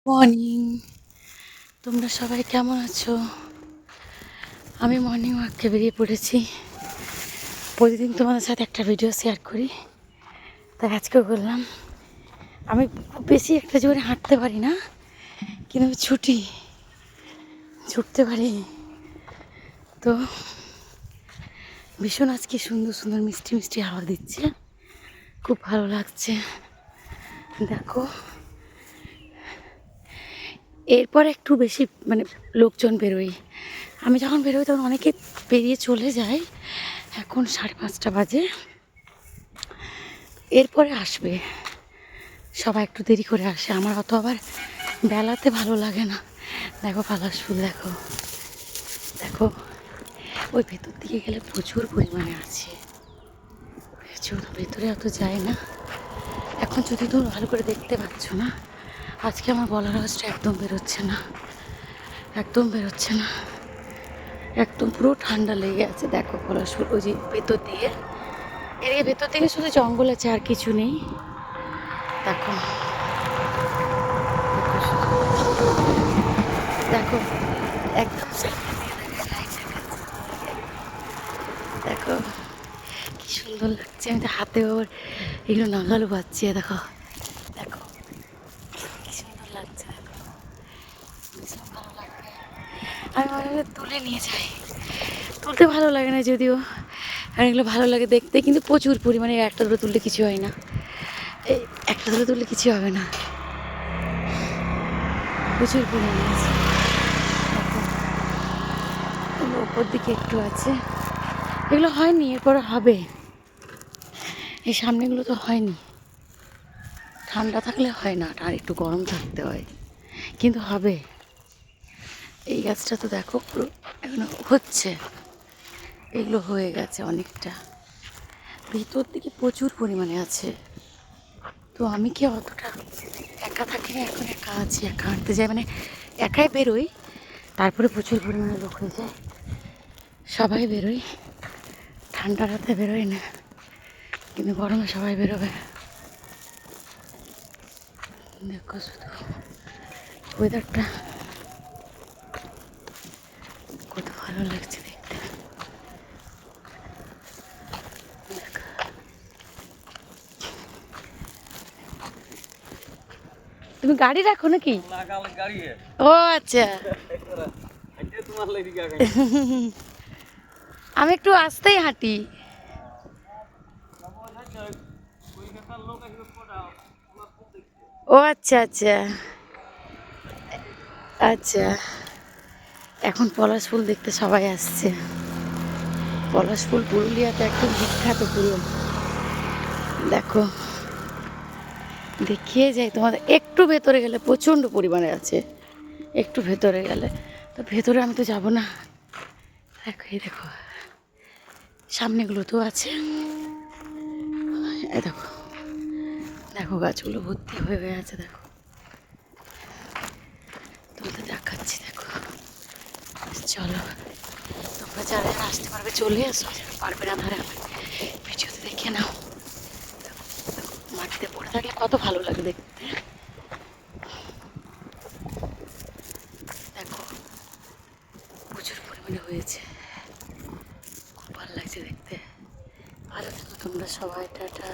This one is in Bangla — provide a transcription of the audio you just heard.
মর্নিং, তোমরা সবাই কেমন আছো? আমি মর্নিং ওয়াককে বেরিয়ে পড়েছি। প্রতিদিন তোমাদের সাথে একটা ভিডিও শেয়ার করি, তাই আজকেও করলাম। আমি খুব বেশি একটা জোরে হাঁটতে পারি না, কিন্তু আমি ছুটতে পারি। তো ভীষণ আজকে সুন্দর সুন্দর মিষ্টি মিষ্টি হাওয়া দিচ্ছে, খুব ভালো লাগছে। দেখো, এরপর একটু বেশি লোকজন বেরোই। আমি যখন বেরোই তখন অনেকে বেরিয়ে চলে যায়। এখন 5:30 বাজে, এরপরে আসবে সবাই, একটু দেরি করে আসে। আমার অত আবার বেলাতে ভালো লাগে না। দেখো পলাশ ফুল, দেখো দেখো, ওই ভেতর দিকে গেলে প্রচুর পরিমাণে আছে, প্রচুর। ভেতরে অত যায় না এখন, যদি তুমি ভালো করে দেখতে পাচ্ছ না। আজকে আমার গলার আওয়াজটা একদম বেরোচ্ছে না, একদম বেরোচ্ছে না, একদম পুরো ঠান্ডা লেগে আছে। দেখো পলাশ ফুল ওই যে ভেতর দিকে, এর ভেতর দিকে শুধু জঙ্গল আছে, আর কিছু নেই। দেখো দেখো, একদম দেখো কি সুন্দর লাগছে। আমি তো হাতে আবার এগুলো নাগালও পাচ্ছি। দেখো দেখো কি সুন্দর লাগছে, দেখো ভীষণ ভালো লাগবে। আমি মনে হয় তুলে নিয়ে যাই, তুলতে ভালো লাগে না যদিও, আর এগুলো ভালো লাগে দেখতে, কিন্তু প্রচুর পরিমাণে একটা ধরে তুললে কিছু হয় না। এই একটা ধরে তুললে কিছু হবে না, প্রচুর পরিমাণে আছে। ওপর দিকে একটু আছে, এগুলো হয়নি, এরপরে হবে। এই সামনেগুলো তো হয়নি, ঠান্ডা থাকলে হয় না, আর একটু গরম থাকতে হয়, কিন্তু হবে। এই গাছটা তো দেখো পুরো এখনো হচ্ছে, এগুলো হয়ে গেছে অনেকটা। ভিতর দিকে প্রচুর পরিমাণে আছে। তো আমি কি অতটা একা থাকি না, এখন একা আছি, একা হাঁটতে যাই, একাই বেরোই। তারপরে প্রচুর পরিমাণে লোক হয়ে যায়, সবাই বেরোই। ঠান্ডা রাতে বেরোয় না, কিন্তু গরমে সবাই বেরোবে। দেখো শুধু ওয়েদারটা কত ভালো লাগছে দেখতে। তুমি গাড়ি রাখো নাকি? ও আচ্ছা, আমি একটু আস্তেই হাঁটি। ও আচ্ছা আচ্ছা আচ্ছা, এখন পলাশ ফুল দেখতে সবাই আসছে। পলাশ ফুল পুরুলিয়াতে একদম বিখ্যাত পুরো। দেখো দেখিয়ে যাই তোমাদের, একটু ভেতরে গেলে প্রচণ্ড পরিমাণে আছে, একটু ভেতরে গেলে। তো ভেতরে আমি তো যাবো না। দেখো এই দেখো, সামনেগুলো তো আছে। এই দেখো দেখো, গাছগুলো ভর্তি হয়ে আছে। দেখো তোমাদের দেখাচ্ছি, দেখো। চলো, তোমরা যারা আসতে পারবে চলে আসো, পারবে না ধরে আমার ভিডিওতে দেখে নাও। মাটিতে পড়ে থাকলে কত ভালো লাগে দেখতে। দেখো প্রচুর পরিমাণে হয়েছে, খুব ভালো লাগছে দেখতে। ভালো থেকো তোমরা সবাই, টাটা।